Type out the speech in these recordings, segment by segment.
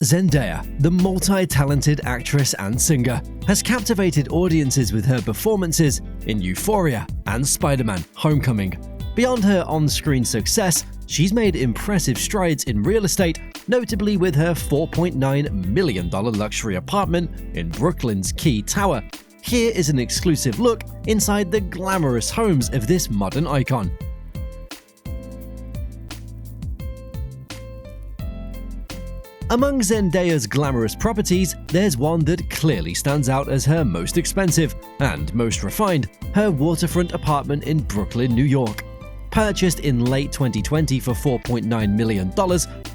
Zendaya, the multi-talented actress and singer, has captivated audiences with her performances in Euphoria and Spider-Man: Homecoming. Beyond her on-screen success, she's made impressive strides in real estate, notably with her $4.9 million luxury apartment in Brooklyn's Key Tower. Here is an exclusive look inside the glamorous homes of this modern icon. Among Zendaya's glamorous properties, there's one that clearly stands out as her most expensive and most refined, her waterfront apartment in Brooklyn, New York. Purchased in late 2020 for $4.9 million,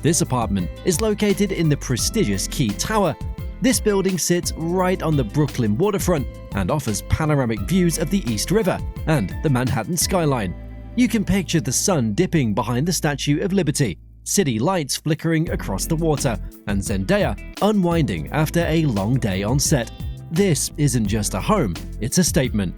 this apartment is located in the prestigious Key Tower. This building sits right on the Brooklyn waterfront and offers panoramic views of the East River and the Manhattan skyline. You can picture the sun dipping behind the Statue of Liberty, city lights flickering across the water, and Zendaya unwinding after a long day on set. This isn't just a home, it's a statement.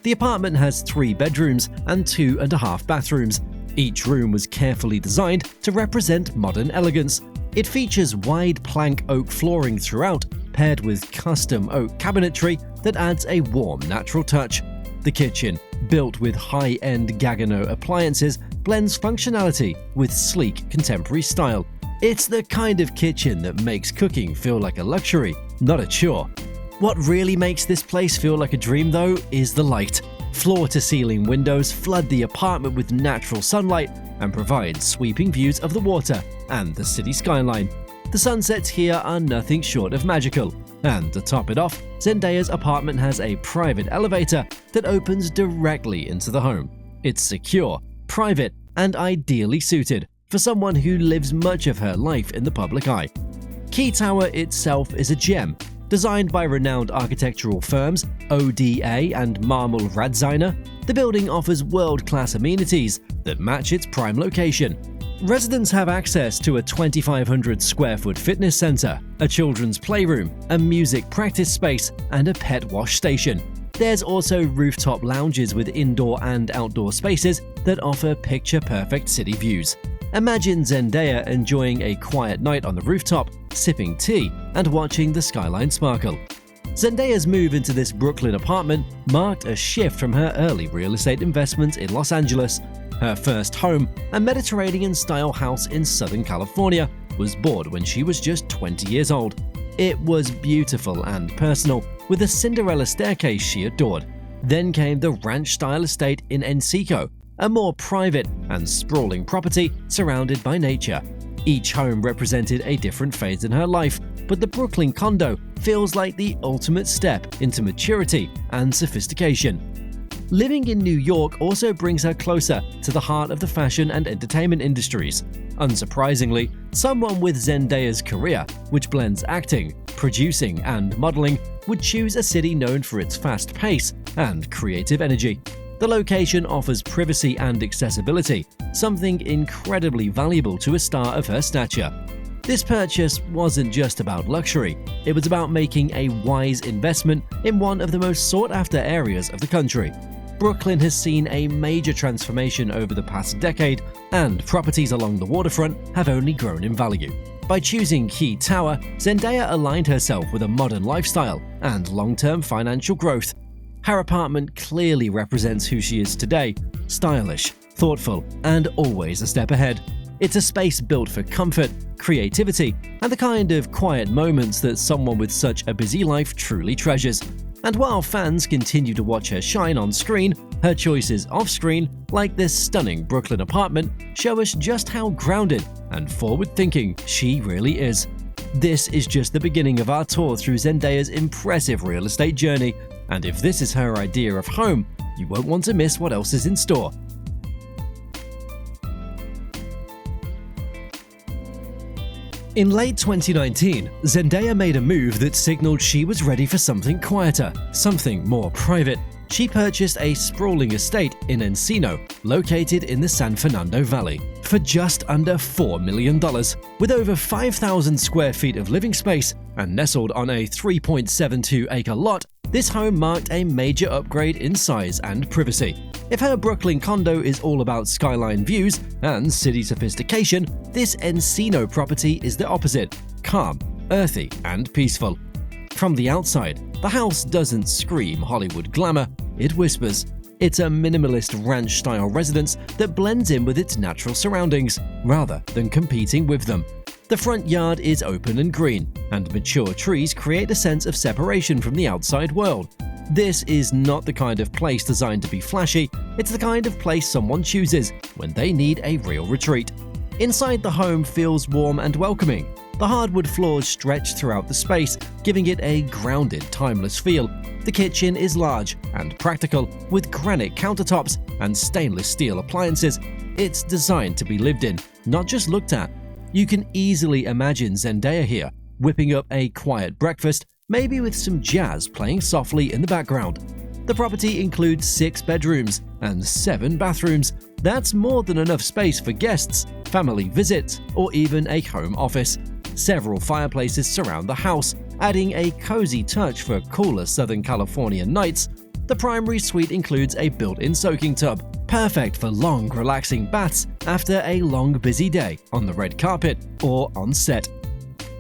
The apartment has 3 bedrooms and 2.5 bathrooms. Each room was carefully designed to represent modern elegance. It features wide plank oak flooring throughout, paired with custom oak cabinetry that adds a warm, natural touch. The kitchen, built with high-end Gagano appliances, blends functionality with sleek contemporary style. It's the kind of kitchen that makes cooking feel like a luxury, not a chore. What really makes this place feel like a dream, though, is the light. Floor-to-ceiling windows flood the apartment with natural sunlight and provide sweeping views of the water and the city skyline. The sunsets here are nothing short of magical. And to top it off, Zendaya's apartment has a private elevator that opens directly into the home. It's secure, private, and ideally suited for someone who lives much of her life in the public eye. Key Tower itself is a gem. Designed by renowned architectural firms ODA and Marmol Radziner, the building offers world-class amenities that match its prime location. Residents have access to a 2,500 square foot fitness center, a children's playroom, a music practice space, and a pet wash station. There's also rooftop lounges with indoor and outdoor spaces that offer picture-perfect city views. Imagine Zendaya enjoying a quiet night on the rooftop, sipping tea, and watching the skyline sparkle. Zendaya's move into this Brooklyn apartment marked a shift from her early real estate investments in Los Angeles. Her first home, a Mediterranean-style house in Southern California, was bought when she was just 20 years old. It was beautiful and personal, with a Cinderella staircase she adored. Then came the ranch-style estate in Encino, a more private and sprawling property surrounded by nature. Each home represented a different phase in her life, but the Brooklyn condo feels like the ultimate step into maturity and sophistication. Living in New York also brings her closer to the heart of the fashion and entertainment industries. Unsurprisingly, someone with Zendaya's career, which blends acting, producing, and modeling, would choose a city known for its fast pace and creative energy. The location offers privacy and accessibility, something incredibly valuable to a star of her stature. This purchase wasn't just about luxury, it was about making a wise investment in one of the most sought-after areas of the country. Brooklyn has seen a major transformation over the past decade, and properties along the waterfront have only grown in value. By choosing Key Tower, Zendaya aligned herself with a modern lifestyle and long-term financial growth. Her apartment clearly represents who she is today: stylish, thoughtful, and always a step ahead. It's a space built for comfort, creativity, and the kind of quiet moments that someone with such a busy life truly treasures. And while fans continue to watch her shine on screen, her choices off-screen, like this stunning Brooklyn apartment, show us just how grounded and forward-thinking she really is. This is just the beginning of our tour through Zendaya's impressive real estate journey, and if this is her idea of home, you won't want to miss what else is in store. In late 2019, Zendaya made a move that signaled she was ready for something quieter, something more private. She purchased a sprawling estate in Encino, located in the San Fernando Valley, for just under $4 million. With over 5,000 square feet of living space and nestled on a 3.72-acre lot, this home marked a major upgrade in size and privacy. If her Brooklyn condo is all about skyline views and city sophistication, this Encino property is the opposite: calm, earthy, and peaceful. From the outside, the house doesn't scream Hollywood glamour, it whispers. It's a minimalist ranch-style residence that blends in with its natural surroundings, rather than competing with them. The front yard is open and green, and mature trees create a sense of separation from the outside world. This is not the kind of place designed to be flashy, it's the kind of place someone chooses when they need a real retreat. Inside, the home feels warm and welcoming. The hardwood floors stretch throughout the space, giving it a grounded, timeless feel. The kitchen is large and practical, with granite countertops and stainless steel appliances. It's designed to be lived in, not just looked at. You can easily imagine Zendaya here, whipping up a quiet breakfast, maybe with some jazz playing softly in the background. The property includes 6 bedrooms and 7 bathrooms. That's more than enough space for guests, family visits, or even a home office. Several fireplaces surround the house, adding a cozy touch for cooler Southern California nights. The primary suite includes a built-in soaking tub, perfect for long, relaxing baths after a long, busy day on the red carpet or on set.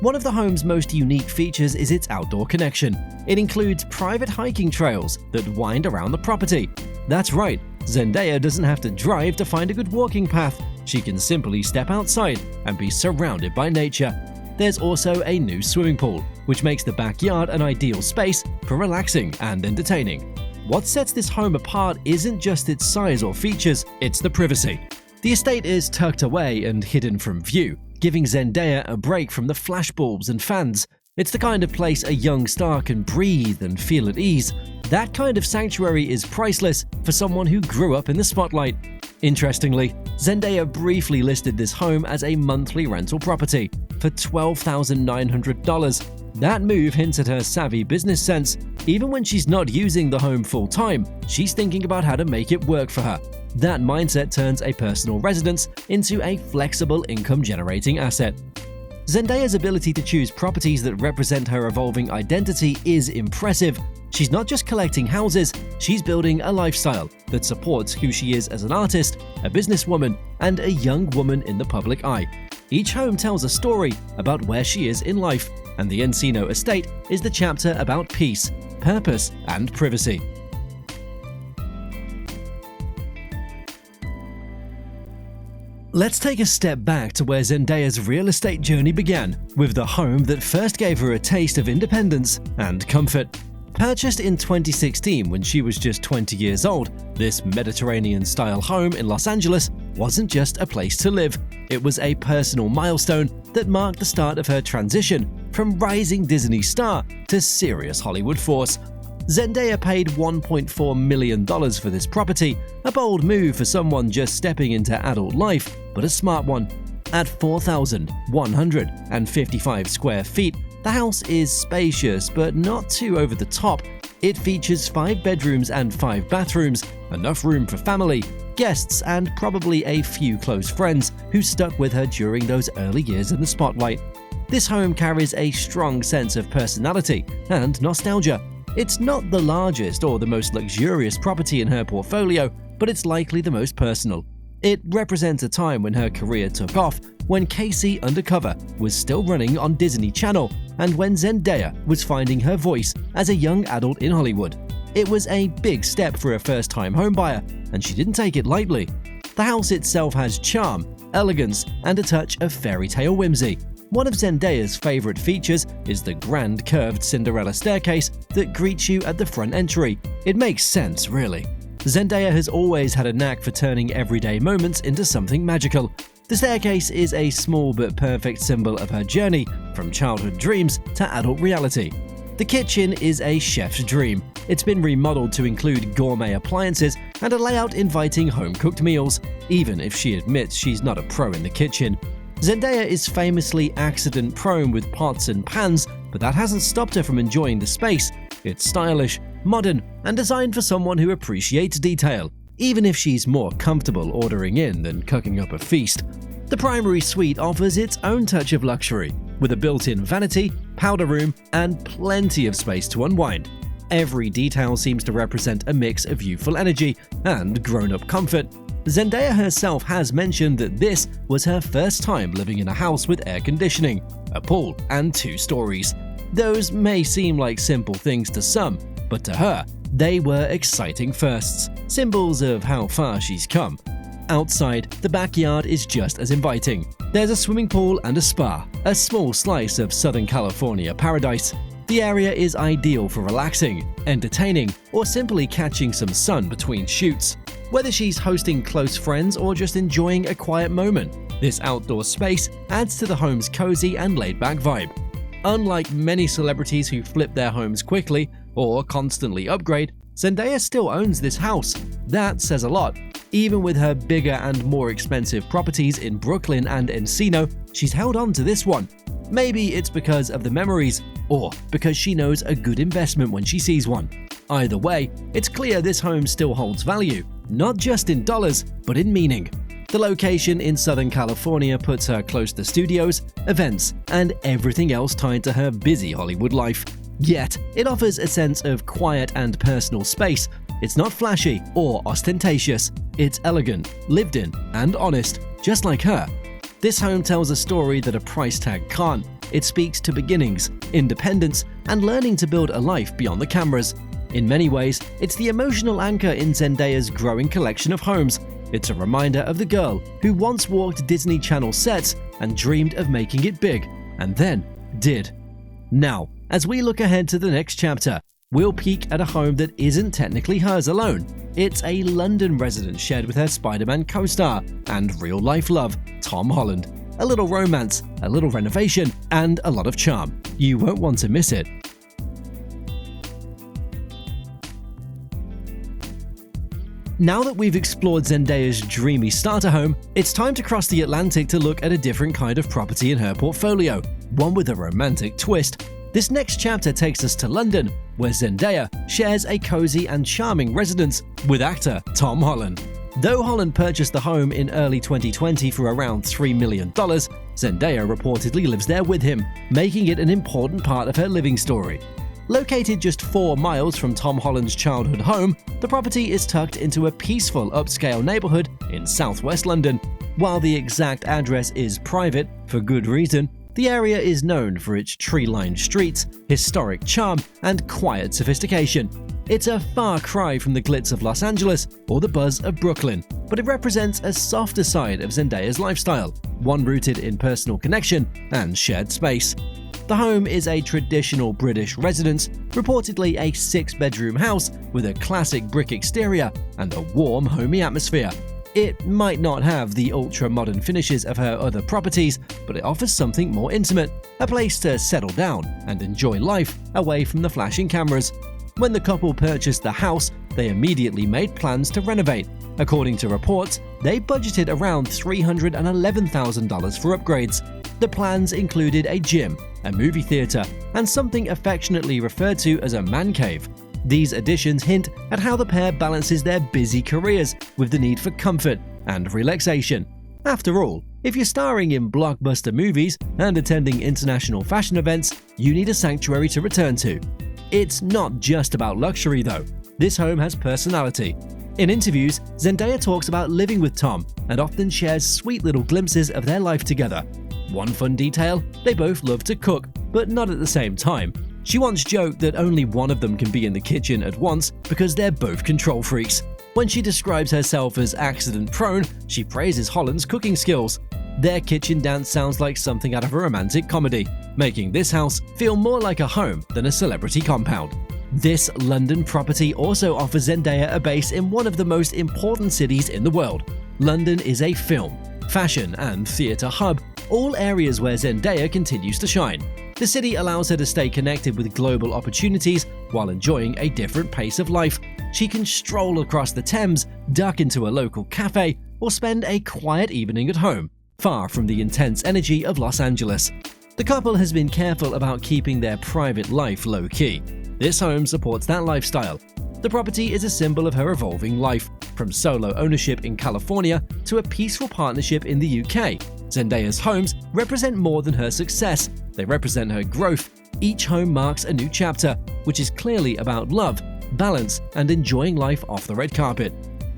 One of the home's most unique features is its outdoor connection. It includes private hiking trails that wind around the property. That's right, Zendaya doesn't have to drive to find a good walking path. She can simply step outside and be surrounded by nature. There's also a new swimming pool, which makes the backyard an ideal space for relaxing and entertaining. What sets this home apart isn't just its size or features, it's the privacy. The estate is tucked away and hidden from view, giving Zendaya a break from the flashbulbs and fans. It's the kind of place a young star can breathe and feel at ease. That kind of sanctuary is priceless for someone who grew up in the spotlight. Interestingly, Zendaya briefly listed this home as a monthly rental property for $12,900. That move hints at her savvy business sense. Even when she's not using the home full-time, she's thinking about how to make it work for her. That mindset turns a personal residence into a flexible income-generating asset. Zendaya's ability to choose properties that represent her evolving identity is impressive. She's not just collecting houses, she's building a lifestyle that supports who she is as an artist, a businesswoman, and a young woman in the public eye. Each home tells a story about where she is in life, and the Encino estate is the chapter about peace, purpose, and privacy. Let's take a step back to where Zendaya's real estate journey began, with the home that first gave her a taste of independence and comfort. Purchased in 2016 when she was just 20 years old, this Mediterranean-style home in Los Angeles wasn't just a place to live. It was a personal milestone that marked the start of her transition from rising Disney star to serious Hollywood force. Zendaya paid $1.4 million for this property, a bold move for someone just stepping into adult life, but a smart one. At 4,155 square feet, the house is spacious but not too over the top. It features 5 bedrooms and 5 bathrooms, enough room for family, guests, and probably a few close friends who stuck with her during those early years in the spotlight. This home carries a strong sense of personality and nostalgia. It's not the largest or the most luxurious property in her portfolio, but it's likely the most personal. It represents a time when her career took off, when Casey Undercover was still running on Disney Channel, and when Zendaya was finding her voice as a young adult in Hollywood. It was a big step for a first-time homebuyer, and she didn't take it lightly. The house itself has charm, elegance, and a touch of fairy tale whimsy. One of Zendaya's favorite features is the grand curved Cinderella staircase that greets you at the front entry. It makes sense, really. Zendaya has always had a knack for turning everyday moments into something magical. The staircase is a small but perfect symbol of her journey from childhood dreams to adult reality. The kitchen is a chef's dream. It's been remodeled to include gourmet appliances and a layout inviting home-cooked meals, even if she admits she's not a pro in the kitchen. Zendaya is famously accident-prone with pots and pans, but that hasn't stopped her from enjoying the space. It's stylish, modern, and designed for someone who appreciates detail, even if she's more comfortable ordering in than cooking up a feast. The primary suite offers its own touch of luxury, with a built-in vanity, powder room, and plenty of space to unwind. Every detail seems to represent a mix of youthful energy and grown-up comfort. Zendaya herself has mentioned that this was her first time living in a house with air conditioning, a pool, and 2 stories. Those may seem like simple things to some, but to her, they were exciting firsts, symbols of how far she's come. Outside, the backyard is just as inviting. There's a swimming pool and a spa, a small slice of Southern California paradise. The area is ideal for relaxing, entertaining, or simply catching some sun between shoots. Whether she's hosting close friends or just enjoying a quiet moment, this outdoor space adds to the home's cozy and laid-back vibe. Unlike many celebrities who flip their homes quickly or constantly upgrade, Zendaya still owns this house. That says a lot. Even with her bigger and more expensive properties in Brooklyn and Encino, she's held on to this one. Maybe it's because of the memories, or because she knows a good investment when she sees one. Either way, it's clear this home still holds value, not just in dollars, but in meaning. The location in Southern California puts her close to studios, events, and everything else tied to her busy Hollywood life. Yet, it offers a sense of quiet and personal space. It's not flashy or ostentatious. It's elegant, lived in, and honest, just like her. This home tells a story that a price tag can't. It speaks to beginnings, independence, and learning to build a life beyond the cameras. In many ways, it's the emotional anchor in Zendaya's growing collection of homes. It's a reminder of the girl who once walked Disney Channel sets and dreamed of making it big, and then did. Now, as we look ahead to the next chapter, we'll peek at a home that isn't technically hers alone. It's a London residence shared with her Spider-Man co-star and real-life love, Tom Holland. A little romance, a little renovation, and a lot of charm. You won't want to miss it. Now that we've explored Zendaya's dreamy starter home, it's time to cross the Atlantic to look at a different kind of property in her portfolio, one with a romantic twist. This next chapter takes us to London, where Zendaya shares a cozy and charming residence with actor Tom Holland. Though Holland purchased the home in early 2020 for around $3 million, Zendaya reportedly lives there with him, making it an important part of her living story. Located just 4 miles from Tom Holland's childhood home, the property is tucked into a peaceful upscale neighborhood in southwest London. While the exact address is private, for good reason, the area is known for its tree-lined streets, historic charm, and quiet sophistication. It's a far cry from the glitz of Los Angeles or the buzz of Brooklyn, but it represents a softer side of Zendaya's lifestyle, one rooted in personal connection and shared space. The home is a traditional British residence, reportedly a 6-bedroom house with a classic brick exterior and a warm, homey atmosphere. It might not have the ultra-modern finishes of her other properties, but it offers something more intimate, a place to settle down and enjoy life away from the flashing cameras. When the couple purchased the house, they immediately made plans to renovate. According to reports, they budgeted around $311,000 for upgrades. The plans included a gym, a movie theater, and something affectionately referred to as a man cave. These additions hint at how the pair balances their busy careers with the need for comfort and relaxation. After all, if you're starring in blockbuster movies and attending international fashion events, you need a sanctuary to return to. It's not just about luxury though. This home has personality. In interviews, Zendaya talks about living with Tom and often shares sweet little glimpses of their life together. One fun detail, they both love to cook, but not at the same time. She once joked that only one of them can be in the kitchen at once because they're both control freaks. When she describes herself as accident-prone, she praises Holland's cooking skills. Their kitchen dance sounds like something out of a romantic comedy, making this house feel more like a home than a celebrity compound. This London property also offers Zendaya a base in one of the most important cities in the world. London is a film, fashion, and theatre hub, all areas where Zendaya continues to shine. The city allows her to stay connected with global opportunities while enjoying a different pace of life. She can stroll across the Thames, duck into a local cafe, or spend a quiet evening at home, far from the intense energy of Los Angeles. The couple has been careful about keeping their private life low-key. This home supports that lifestyle. The property is a symbol of her evolving life, from solo ownership in California to a peaceful partnership in the UK. Zendaya's homes represent more than her success, they represent her growth. Each home marks a new chapter, which is clearly about love, balance, and enjoying life off the red carpet.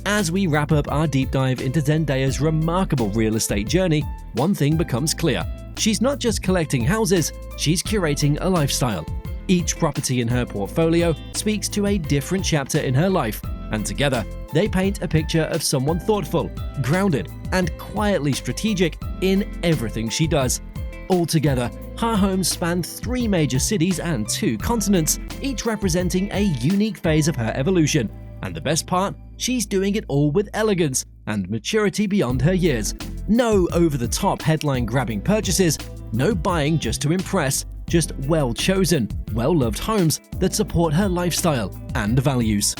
As we wrap up our deep dive into Zendaya's remarkable real estate journey, one thing becomes clear. She's not just collecting houses, she's curating a lifestyle. Each property in her portfolio speaks to a different chapter in her life, and together, they paint a picture of someone thoughtful, grounded, and quietly strategic in everything she does. Altogether, her homes span 3 major cities and 2 continents, each representing a unique phase of her evolution. And the best part, she's doing it all with elegance and maturity beyond her years. No over-the-top headline-grabbing purchases, no buying just to impress, just well-chosen, well-loved homes that support her lifestyle and values.